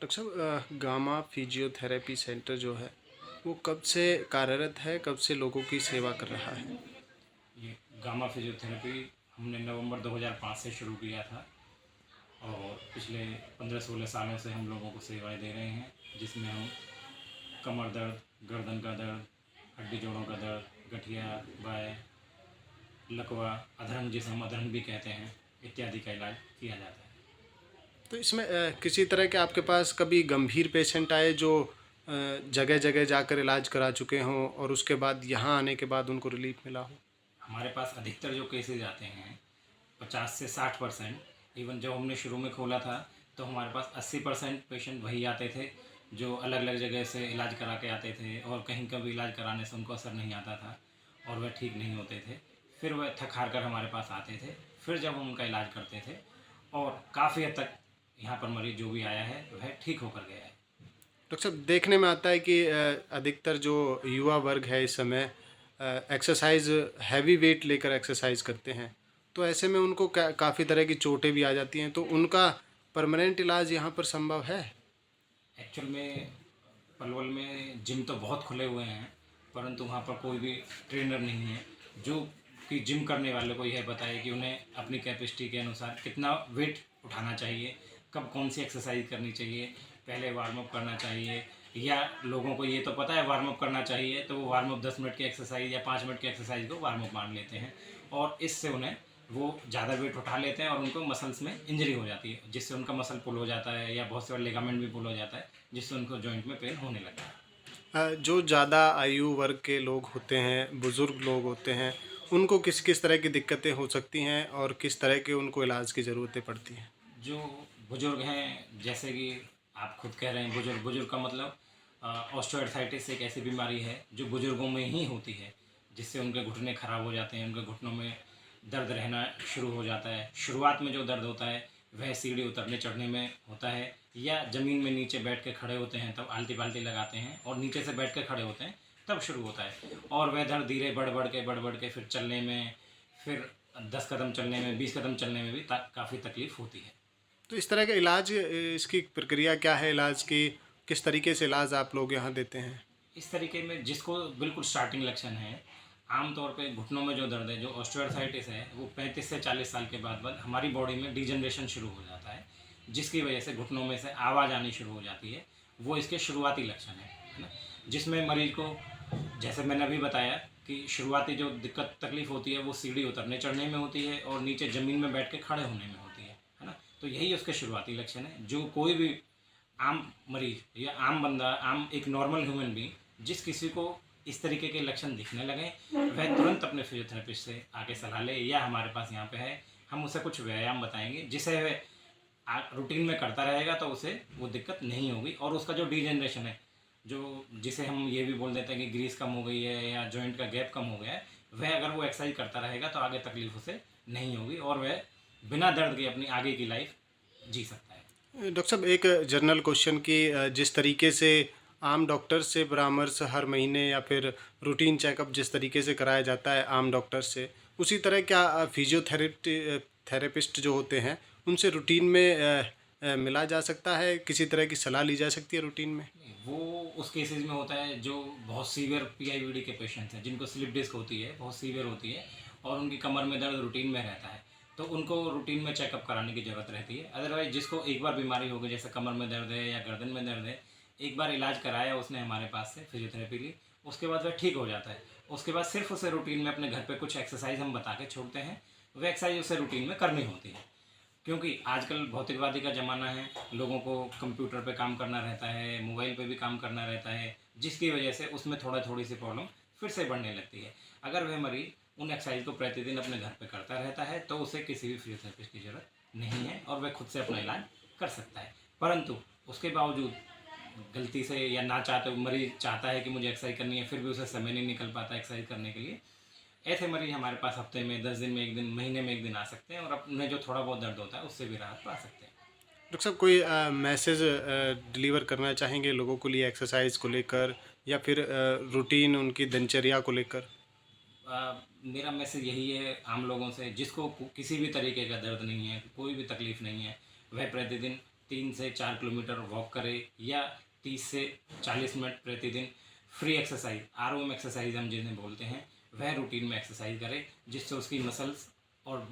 Doctor साहब, gamma physiotherapy centre जो है वो कब से कार्यरत है, कब से लोगों की सेवा कर रहा है? ये गामा फिजियोथेरेपी हमने नवंबर 2005 से शुरू किया था और पिछले 15-16 सालों से हम लोगों को सेवाएं दे रहे हैं, जिसमें हम कमर दर्द, गर्दन का दर्द, हड्डी जोड़ों का दर्द, गठिया, बाय, लकवा, अधरंग जिसे हम अधरंग भी कहते हैं, इत्यादि का इलाज किया जाता है। तो इसमें किसी तरह के आपके पास कभी गंभीर पेशेंट आए जो जगह जगह जाकर इलाज करा चुके हों और उसके बाद यहाँ आने के बाद उनको रिलीफ मिला हो? हमारे पास अधिकतर जो केसेज आते हैं 50 से 60%, इवन जब हमने शुरू में खोला था तो हमारे पास 80% पेशेंट वही आते थे जो अलग अलग जगह से इलाज करा के आते थे और कहीं का भी इलाज कराने से उनको असर नहीं आता था और वह ठीक नहीं होते थे। फिर वह थक हार कर हमारे पास आते थे, फिर जब हम उनका इलाज करते थे और काफ़ी हद तक यहाँ पर मरीज़ जो भी आया है वह ठीक होकर गया है। डॉक्टर साहब, देखने में आता है कि अधिकतर जो युवा वर्ग है इस समय एक्सरसाइज हैवी वेट लेकर एक्सरसाइज करते हैं, तो ऐसे में उनको काफ़ी तरह की चोटें भी आ जाती हैं, तो उनका परमानेंट इलाज यहाँ पर संभव है? एक्चुअल में पलवल में जिम तो बहुत खुले हुए हैं, परंतु वहाँ पर कोई भी ट्रेनर नहीं है जो कि जिम करने वाले को यह बताए कि उन्हें अपनी कैपेसिटी के अनुसार कितना वेट उठाना चाहिए, कब कौन सी एक्सरसाइज करनी चाहिए, पहले वार्म अप करना चाहिए। या लोगों को ये तो पता है वार्म अप करना चाहिए, तो वो वार्म अप 10 मिनट की एक्सरसाइज या 5 मिनट की एक्सरसाइज को वार्म अप मान लेते हैं और इससे उन्हें वो ज़्यादा वेट उठा लेते हैं और उनको मसल्स में इंजरी हो जाती है, जिससे उनका मसल पुल हो जाता है या बहुत से बार लिगामेंट भी पुल हो जाता है, जिससे उनको जॉइंट में पेन होने लगता है। जो ज़्यादा आयु वर्ग के लोग होते हैं, बुज़ुर्ग लोग होते हैं, उनको किस किस तरह की दिक्कतें हो सकती हैं और किस तरह के उनको इलाज की ज़रूरतें पड़ती हैं? जो बुज़ुर्ग हैं, जैसे कि आप खुद कह रहे हैं बुज़ुर्ग, बुज़ुर्ग का मतलब ऑस्टियोआर्थराइटिस एक ऐसी बीमारी है जो बुज़ुर्गों में ही होती है, जिससे उनके घुटने ख़राब हो जाते हैं, उनके घुटनों में दर्द रहना शुरू हो जाता है। शुरुआत में जो दर्द होता है वह सीढ़ी उतरने चढ़ने में होता है या ज़मीन में नीचे बैठ के खड़े होते हैं तब आलती-पालती लगाते हैं और नीचे से बैठ के खड़े होते हैं तब शुरू होता है और वह दर्द धीरे बढ़ बढ़ के फिर चलने में, फिर 10 कदम चलने में, 20 कदम चलने में भी काफ़ी तकलीफ़ होती है। तो इस तरह का इलाज, इसकी प्रक्रिया क्या है इलाज की? किस तरीके से इलाज आप लोग यहाँ देते हैं? इस तरीके में जिसको बिल्कुल स्टार्टिंग लक्षण है, आमतौर पे घुटनों में जो दर्द है, जो ऑस्टियोआर्थराइटिस है, वो 35 से 40 साल के बाद हमारी बॉडी में डिजनरेशन शुरू हो जाता है, जिसकी वजह से घुटनों में से आवाज़ आनी शुरू हो जाती है। वो इसके शुरुआती लक्षण है ना? जिसमें मरीज़ को, जैसे मैंने अभी बताया कि शुरुआती जो दिक्कत तकलीफ़ होती है वो सीढ़ी उतरने चढ़ने में होती है और नीचे ज़मीन में बैठ के खड़े होने में होती है ना? तो यही उसके शुरुआती लक्षण है, जो कोई भी आम मरीज या आम बंदा, आम एक नॉर्मल ह्यूमन बीइंग जिस किसी को इस तरीके के लक्षण दिखने लगे वह तुरंत अपने फिजियोथेरेपिस्ट से आके सलाह ले या हमारे पास यहाँ पे है, हम उसे कुछ व्यायाम बताएंगे जिसे वह रूटीन में करता रहेगा तो उसे वो दिक्कत नहीं होगी और उसका जो डिजेनरेशन है, जो जिसे हम ये भी बोल देते हैं कि ग्रीस कम हो गई है या जॉइंट का गैप कम हो गया है, वह अगर वो एक्सरसाइज करता रहेगा तो आगे तकलीफ उसे नहीं होगी और वह बिना दर्द के अपनी आगे की लाइफ जी सकता है। डॉक्टर साहब, एक जनरल क्वेश्चन कि जिस तरीके से आम डॉक्टर से परामर्श हर महीने या फिर रूटीन चेकअप जिस तरीके से कराया जाता है आम डॉक्टर से, उसी तरह क्या थेरेपिस्ट जो होते हैं उनसे रूटीन में मिला जा सकता है? किसी तरह की सलाह ली जा सकती है रूटीन में? नहीं, वो उस केसेस में होता है जो बहुत सीवियर पीआईवीडी के पेशेंट्स हैं, जिनको स्लिप डिस्क होती है, बहुत सीवियर होती है और उनकी कमर में दर्द रूटीन में रहता है, तो उनको रूटीन में चेकअप कराने की ज़रूरत रहती है। अदरवाइज जिसको एक बार बीमारी हो गई, जैसे कमर में दर्द है या गर्दन में दर्द है, एक बार इलाज कराया उसने हमारे पास से फिजियोथेरेपी ली, उसके बाद वह ठीक हो जाता है। उसके बाद सिर्फ उसे रूटीन में अपने घर पे कुछ एक्सरसाइज हम बता के छोड़ते हैं, वह एक्सरसाइज उसे रूटीन में करनी होती है। क्योंकि आजकल भौतिकवादी का ज़माना है, लोगों को कंप्यूटर पे काम करना रहता है, मोबाइल पे भी काम करना रहता है, जिसकी वजह से उसमें थोड़ी सी प्रॉब्लम फिर से बढ़ने लगती है। अगर वह मरीज़ उन एक्सरसाइज को प्रतिदिन अपने घर पे करता रहता है तो उसे किसी भी फिजियोथेरेपिस्ट की ज़रूरत नहीं है और वह खुद से अपना इलाज कर सकता है। परंतु उसके बावजूद गलती से या ना चाहते मरीज़ चाहता है कि मुझे एक्सरसाइज करनी है, फिर भी उसे समय नहीं निकल पाता एक्सरसाइज करने के लिए, ऐसे मरीज हमारे पास हफ्ते में 10 दिन में 1 दिन, महीने में 1 दिन आ सकते हैं और अपने जो थोड़ा बहुत दर्द होता है उससे भी राहत पा सकते हैं। डॉक्टर साहब, कोई मैसेज डिलीवर करना चाहेंगे लोगों को लिए एक्सरसाइज को लेकर या फिर रूटीन उनकी दिनचर्या को लेकर? मेरा मैसेज यही है आम लोगों से, जिसको किसी भी तरीके का दर्द नहीं है, कोई भी तकलीफ़ नहीं है, वह प्रतिदिन 3 से 4 किलोमीटर वॉक करे या 30 से 40 मिनट प्रतिदिन फ्री एक्सरसाइज, आरओएम एक्सरसाइज हम जिन्हें बोलते हैं, वह रूटीन में एक्सरसाइज करे, जिससे उसकी मसल्स और